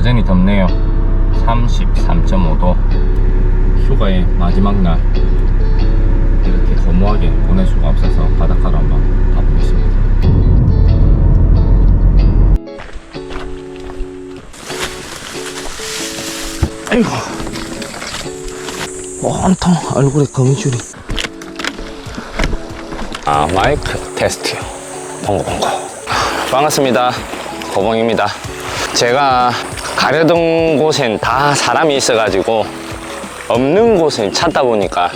여전히 덥네요. 33.5도. 휴가의 마지막 날 이렇게 허무하게 보낼 수가 없어서 바닷가로 한번 가보겠습니다. 아이고, 온통 얼굴에 거미줄이. 마이크 테스트요. 봉고봉고. 반갑습니다. 고봉입니다. 제가 가려던 곳엔 다 사람이 있어가지고 없는 곳을 찾다 보니까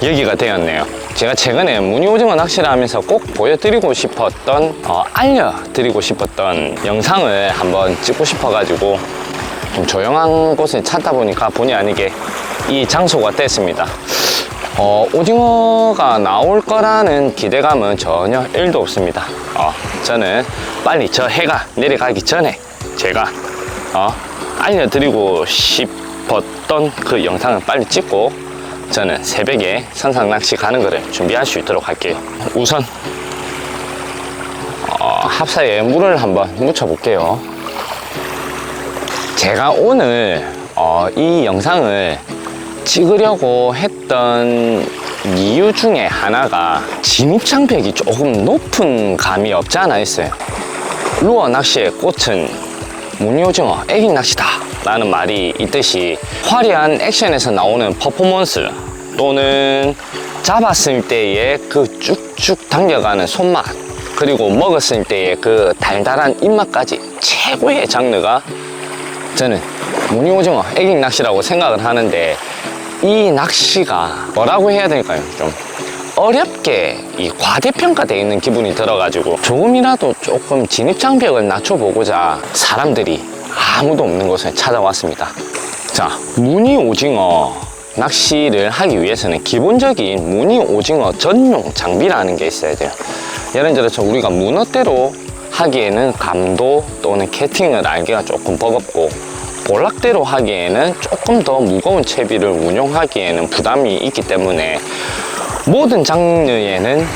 여기가 되었네요. 제가 최근에 무늬오징어 낚시를 하면서 꼭 보여드리고 싶었던 알려드리고 싶었던 영상을 한번 찍고 싶어가지고 좀 조용한 곳을 찾다 보니까 본의 아니게 이 장소가 됐습니다. 오징어가 나올 거라는 기대감은 전혀 1도 없습니다. 저는 빨리 저 해가 내려가기 전에 제가 알려드리고 싶었던 그 영상을 빨리 찍고 저는 새벽에 선상 낚시 가는 거를 준비할 수 있도록 할게요. 우선 합사에 물을 한번 묻혀 볼게요. 제가 오늘 이 영상을 찍으려고 했던 이유 중에 하나가 진입장벽이 조금 높은 감이 없지 않아 있어요. 루어 낚시의 꽃은 무늬오징어 애기 낚시다 라는 말이 있듯이 화려한 액션에서 나오는 퍼포먼스 또는 잡았을 때의 그 쭉쭉 당겨가는 손맛 그리고 먹었을 때의 그 달달한 입맛까지 최고의 장르가 저는 무늬오징어 애기 낚시라고 생각을 하는데, 이 낚시가 뭐라고 해야 될까요? 좀 어렵게 과대평가되어 있는 기분이 들어가지고 조금이라도 조금 진입장벽을 낮춰보고자 사람들이 아무도 없는 곳에 찾아왔습니다. 자, 무늬오징어 낚시를 하기 위해서는 기본적인 무늬오징어 전용 장비라는 게 있어야 돼요. 예를 들어서 우리가 문어대로 하기에는 감도 또는 캐팅을 알기가 조금 버겁고, 볼락대로 하기에는 조금 더 무거운 채비를 운용하기에는 부담이 있기 때문에 모든 장르에는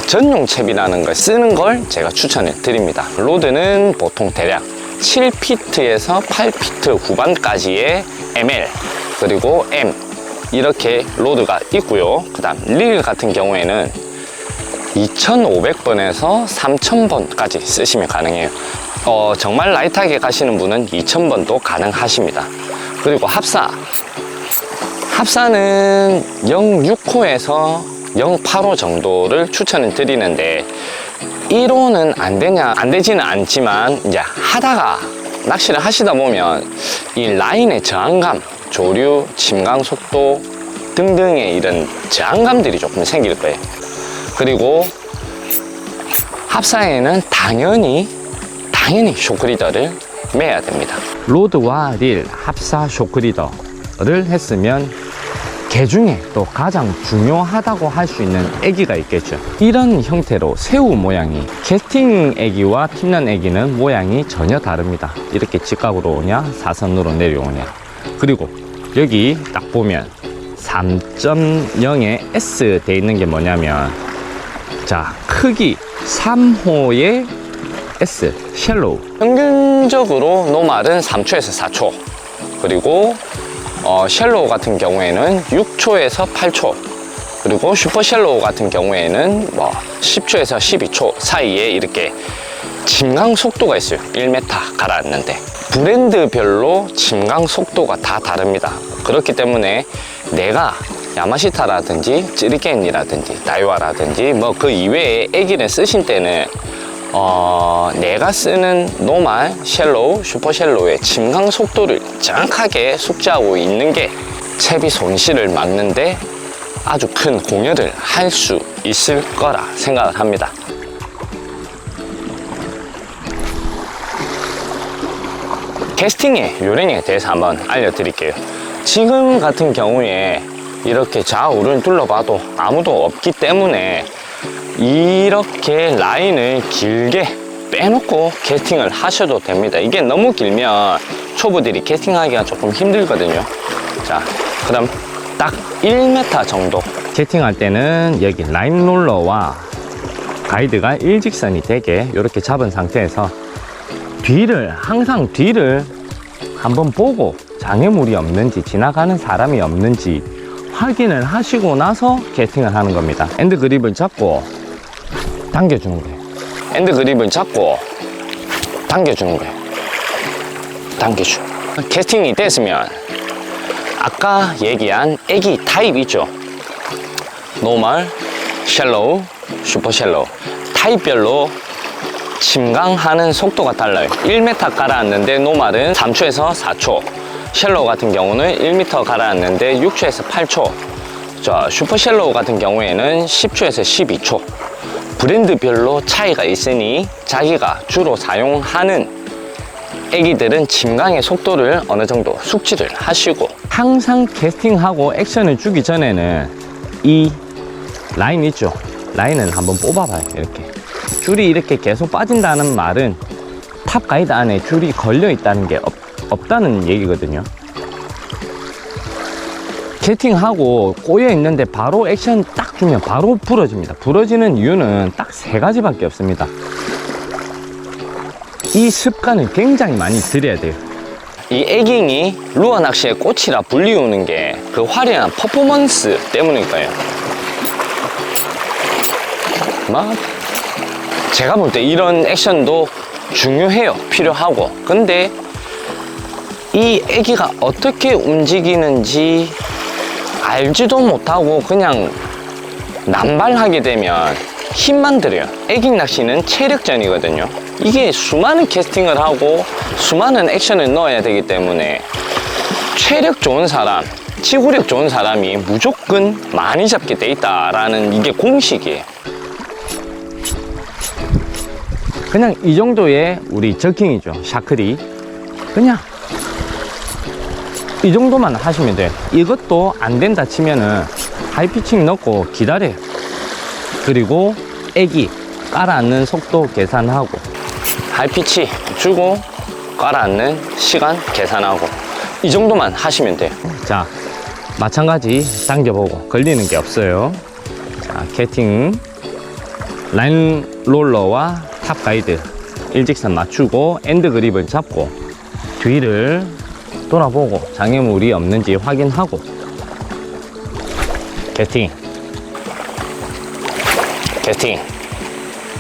전용 채비라는 걸 쓰는 걸 제가 추천을 드립니다. 로드는 보통 대략 7피트에서 8피트 후반까지의 ML 그리고 M 이렇게 로드가 있고요. 그 다음 릴 같은 경우에는 2500번에서 3000번까지 쓰시면 가능해요. 정말 라이트하게 가시는 분은 2000번도 가능하십니다. 그리고 합사는 0.6호에서 0.8호 정도를 추천을 드리는데, 1호는 안 되지는 않지만 이제 하다가 낚시를 하시다 보면 이 라인의 저항감, 조류, 침강 속도 등등의 이런 저항감들이 조금 생길 거예요. 그리고 합사에는 당연히 쇼크리더를 매야 됩니다. 로드와 릴, 합사 쇼크리더를 했으면 개 중에 또 가장 중요하다고 할 수 있는 애기가 있겠죠. 이런 형태로 새우 모양이, 캐스팅 애기와 팁런 애기는 모양이 전혀 다릅니다. 이렇게 직각으로 오냐 사선으로 내려오냐. 그리고 여기 딱 보면 3.0에 S 돼 있는 게 뭐냐면, 자, 크기 3호의 S, 쉘로우. 평균적으로 노말은 3초에서 4초. 그리고 쉘로우 같은 경우에는 6초에서 8초. 그리고 슈퍼 쉘로우 같은 경우에는 10초에서 12초 사이에 이렇게 침강 속도가 있어요. 1m 가라앉는데. 브랜드별로 침강 속도가 다 다릅니다. 그렇기 때문에 내가 야마시타라든지 찌리겐이라든지 다이와라든지 그 이외에 애기를 쓰신 때는 내가 쓰는 노말, 쉘로우, 슈퍼 쉘로우의 침강 속도를 정확하게 숙지하고 있는 게 채비 손실을 막는데 아주 큰 공헌을 할 수 있을 거라 생각을 합니다. 캐스팅의 요령에 대해서 한번 알려드릴게요. 지금 같은 경우에 이렇게 좌우를 둘러봐도 아무도 없기 때문에 이렇게 라인을 길게 빼놓고 캐스팅을 하셔도 됩니다. 이게 너무 길면 초보들이 캐스팅하기가 조금 힘들거든요. 자, 그럼 딱 1m 정도 캐스팅할 때는 여기 라인 롤러와 가이드가 일직선이 되게 이렇게 잡은 상태에서 항상 뒤를 한번 보고 장애물이 없는지, 지나가는 사람이 없는지 확인을 하시고 나서 캐스팅을 하는 겁니다. 엔드 그립을 잡고 당겨주는 거예요. 엔드 그립을 잡고 당겨주는 거예요. 당겨줘. 캐스팅이 됐으면 아까 얘기한 애기 타입 있죠? 노멀, 샬로우, 슈퍼 샬로우 타입별로 침강하는 속도가 달라요. 1m 가라앉는데 노멀은 3초에서 4초, 샬로우 같은 경우는 1m 가라앉는데 6초에서 8초, 자, 슈퍼 샬로우 같은 경우에는 10초에서 12초. 브랜드별로 차이가 있으니 자기가 주로 사용하는 애기들은 침강의 속도를 어느 정도 숙지를 하시고, 항상 캐스팅하고 액션을 주기 전에는 이 라인 있죠? 라인을 한번 뽑아봐요. 이렇게 줄이 이렇게 계속 빠진다는 말은 탑 가이드 안에 줄이 걸려 있다는 게 없다는 얘기거든요. 캐스팅하고 꼬여 있는데 바로 액션 딱 주면 바로 부러집니다. 부러지는 이유는 딱 세 가지밖에 없습니다. 이 습관을 굉장히 많이 들여야 돼요. 이 에깅이 루어 낚시의 꽃이라 불리우는 게 그 화려한 퍼포먼스 때문일 거예요. 제가 볼 때 이런 액션도 중요해요. 필요하고. 근데 이 애기가 어떻게 움직이는지 알지도 못하고 그냥 남발하게 되면 힘만 들어요. 애깅 낚시는 체력전이거든요. 이게 수많은 캐스팅을 하고 수많은 액션을 넣어야 되기 때문에 체력 좋은 사람, 지구력 좋은 사람이 무조건 많이 잡게 돼 있다라는 이게 공식이에요. 그냥 이 정도의 우리 저킹이죠. 샤크리. 그냥 이 정도만 하시면 돼요. 이것도 안 된다 치면은 하이피칭 넣고 기다려요. 그리고 애기 깔아앉는 속도 계산하고 하이피치 주고 깔아앉는 시간 계산하고 이 정도만 하시면 돼요. 자, 마찬가지 당겨보고 걸리는 게 없어요. 자, 캐팅 라인 롤러와 탑 가이드 일직선 맞추고 엔드 그립을 잡고 뒤를 돌아보고 장애물이 없는지 확인하고 캐스팅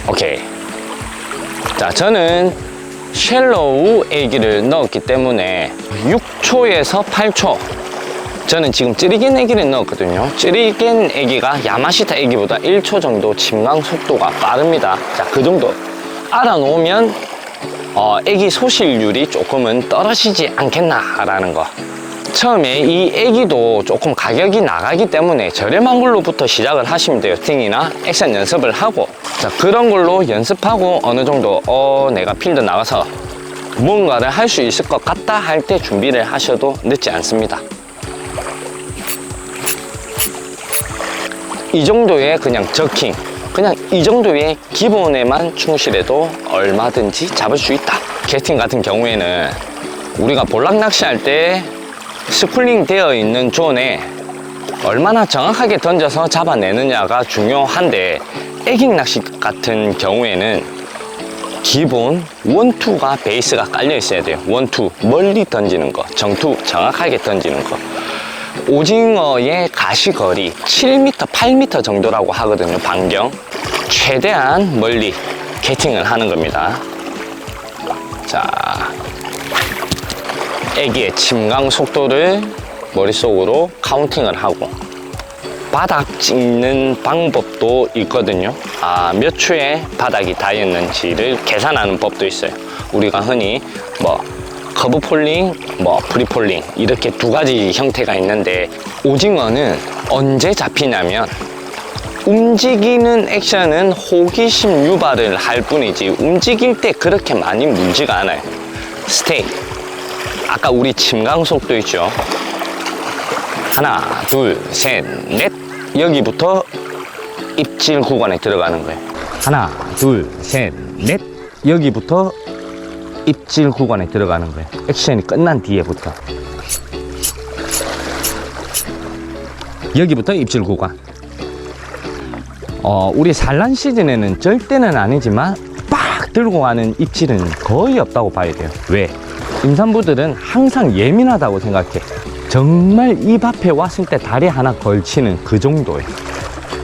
오케이. 자, 저는 쉘로우 애기를 넣었기 때문에 6초에서 8초, 저는 지금 찌리겐 애기를 넣었거든요. 찌리겐 애기가 야마시타 애기보다 1초 정도 침강 속도가 빠릅니다. 자, 그 정도 알아놓으면 애기 소실률이 조금은 떨어지지 않겠나라는 거. 처음에 이 애기도 조금 가격이 나가기 때문에 저렴한 걸로부터 시작을 하시면 돼요. 스팅이나 액션 연습을 하고, 자, 그런 걸로 연습하고 어느 정도 내가 필드 나가서 뭔가를 할 수 있을 것 같다 할 때 준비를 하셔도 늦지 않습니다. 이 정도의 그냥 저킹, 그냥 이 정도의 기본에만 충실해도 얼마든지 잡을 수 있다. 캐스팅 같은 경우에는 우리가 볼락 낚시할 때 스쿨링 되어 있는 존에 얼마나 정확하게 던져서 잡아내느냐가 중요한데, 애깅 낚시 같은 경우에는 기본 원투가 베이스가 깔려 있어야 돼요. 원투 멀리 던지는 거, 정투 정확하게 던지는 거. 오징어의 가시거리 7m, 8m 정도라고 하거든요. 반경 최대한 멀리 캐스팅을 하는 겁니다. 자, 애기의 침강 속도를 머릿속으로 카운팅을 하고, 바닥 찍는 방법도 있거든요. 몇 초에 바닥이 닿였는지를 계산하는 법도 있어요. 우리가 흔히 커브 폴링, 프리 폴링 이렇게 두 가지 형태가 있는데, 오징어는 언제 잡히냐면 움직이는 액션은 호기심 유발을 할 뿐이지 움직일 때 그렇게 많이 물지가 않아요. 스테이, 아까 우리 침강 속도 있죠. 하나, 둘, 셋, 넷. 여기부터 입질 구간에 들어가는 거예요. 하나, 둘, 셋, 넷. 여기부터 입질 구간에 들어가는 거예요. 액션이 끝난 뒤에부터. 여기부터 입질 구간. 우리 산란 시즌에는 절대는 아니지만 빡 들고 가는 입질은 거의 없다고 봐야 돼요. 왜? 임산부들은 항상 예민하다고 생각해. 정말 입 앞에 왔을 때 다리 하나 걸치는 그 정도예요.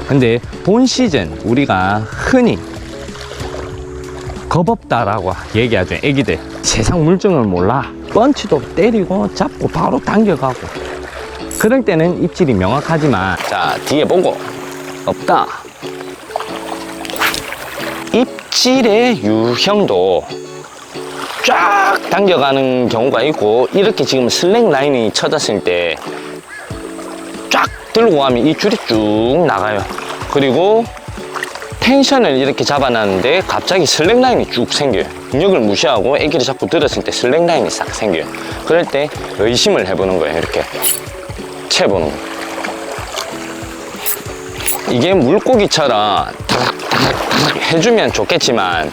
근데 본 시즌 우리가 흔히 겁없다라고 얘기하죠. 애기들 세상 물정을 몰라. 펀치도 때리고 잡고 바로 당겨가고. 그럴 때는 입질이 명확하지만, 자, 뒤에 보고 없다. 입질의 유형도 쫙 당겨가는 경우가 있고, 이렇게 지금 슬랙 라인이 쳐졌을 때 쫙 들고 가면 이 줄이 쭉 나가요. 그리고 텐션을 이렇게 잡아놨는데 갑자기 슬랙 라인이 쭉 생겨요. 중력을 무시하고 애기를 자꾸 들었을 때 슬랙 라인이 싹 생겨요. 그럴 때 의심을 해보는 거예요. 이렇게 채보는 거예요. 이게 물고기처럼 타닥타닥 해주면 좋겠지만,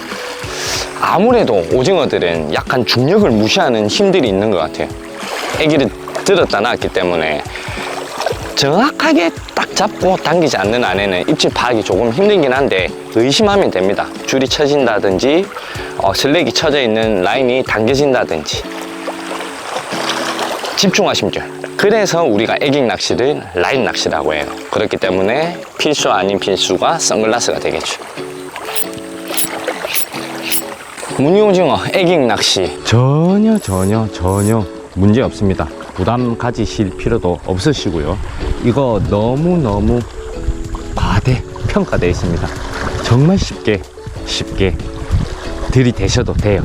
아무래도 오징어들은 약간 중력을 무시하는 힘들이 있는 것 같아요. 애기를 들었다 놨기 때문에 정확하게 딱 잡고 당기지 않는 안에는 입질 파악이 조금 힘들긴 한데, 의심하면 됩니다. 줄이 쳐진다든지 슬랙이 쳐져 있는 라인이 당겨진다든지 집중하시면 돼요. 그래서 우리가 애깅 낚시를 라인 낚시라고 해요. 그렇기 때문에 필수 아닌 필수가 선글라스가 되겠죠. 무늬오징어 애깅 낚시 전혀 문제 없습니다. 부담 가지실 필요도 없으시고요. 이거 너무너무 과대평가되어 있습니다. 정말 쉽게 들이대셔도 돼요.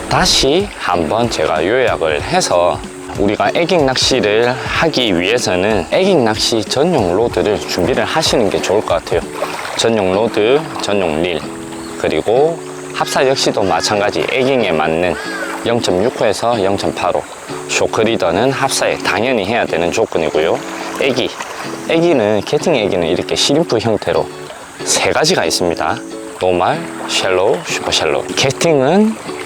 다시 한번 제가 요약을 해서, 우리가 애깅 낚시를 하기 위해서는 애깅 낚시 전용 로드를 준비를 하시는 게 좋을 것 같아요. 전용 로드, 전용 릴, 그리고 합사 역시도 마찬가지 애깅에 맞는 0.65에서 0.85 쇼크리더는 합사에 당연히 해야 되는 조건이고요. 애기는 캐팅 애기는 이렇게 시림프 형태로 세 가지가 있습니다. 노말, 샬로우, 슈퍼 샬로우. 캐팅은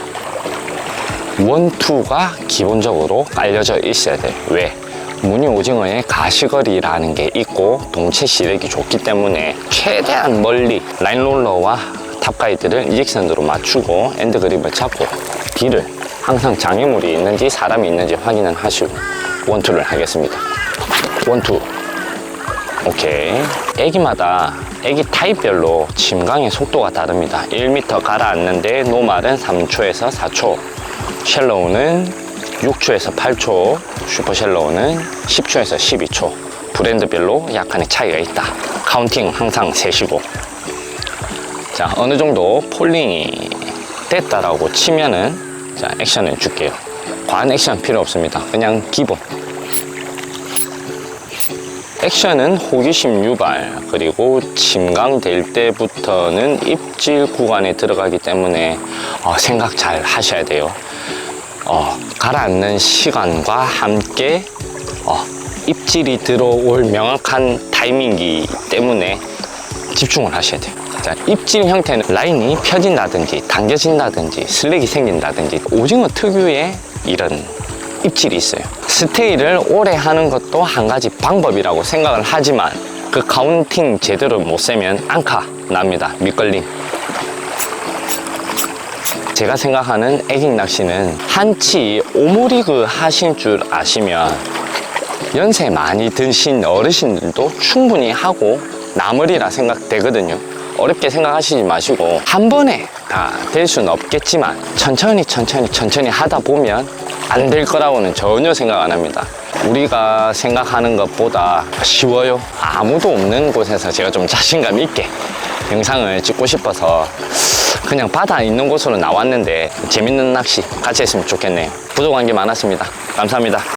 1, 2가 기본적으로 깔려져 있어야 돼요. 왜? 무늬 오징어의 가시거리라는 게 있고 동체 시력이 좋기 때문에 최대한 멀리 라인롤러와 탑가이드를 이직선으로 맞추고 엔드 그립을 잡고, 뒤를 항상 장애물이 있는지 사람이 있는지 확인을 하시고 1, 2를 하겠습니다. 1, 2. 오케이. 애기마다 애기 타입별로 침강의 속도가 다릅니다. 1m 가라앉는데 노말은 3초에서 4초, 샬로우는 6초에서 8초, 슈퍼 샬로우는 10초에서 12초. 브랜드별로 약간의 차이가 있다. 카운팅 항상 세시고. 자, 어느 정도 폴링이 됐다라고 치면은, 자, 액션을 줄게요. 과한 액션 필요 없습니다. 그냥 기본. 액션은 호기심 유발, 그리고 침강될 때부터는 입질 구간에 들어가기 때문에 생각 잘 하셔야 돼요. 가라앉는 시간과 함께 입질이 들어올 명확한 타이밍이기 때문에 집중을 하셔야 돼요. 자, 입질 형태는 라인이 펴진다든지 당겨진다든지 슬랙이 생긴다든지 오징어 특유의 이런 입질이 있어요. 스테이를 오래 하는 것도 한 가지 방법이라고 생각을 하지만, 그 카운팅 제대로 못 세면 앙카 납니다. 밑걸림. 제가 생각하는 애깅 낚시는 한치 오모리그 하신 줄 아시면 연세 많이 드신 어르신들도 충분히 하고 남으리라 생각되거든요. 어렵게 생각하시지 마시고, 한 번에 다 될 수는 없겠지만 천천히 하다 보면 안 될 거라고는 전혀 생각 안 합니다. 우리가 생각하는 것보다 쉬워요. 아무도 없는 곳에서 제가 좀 자신감 있게 영상을 찍고 싶어서 그냥 바다 있는 곳으로 나왔는데, 재밌는 낚시 같이 했으면 좋겠네요. 부족한 게 많았습니다. 감사합니다.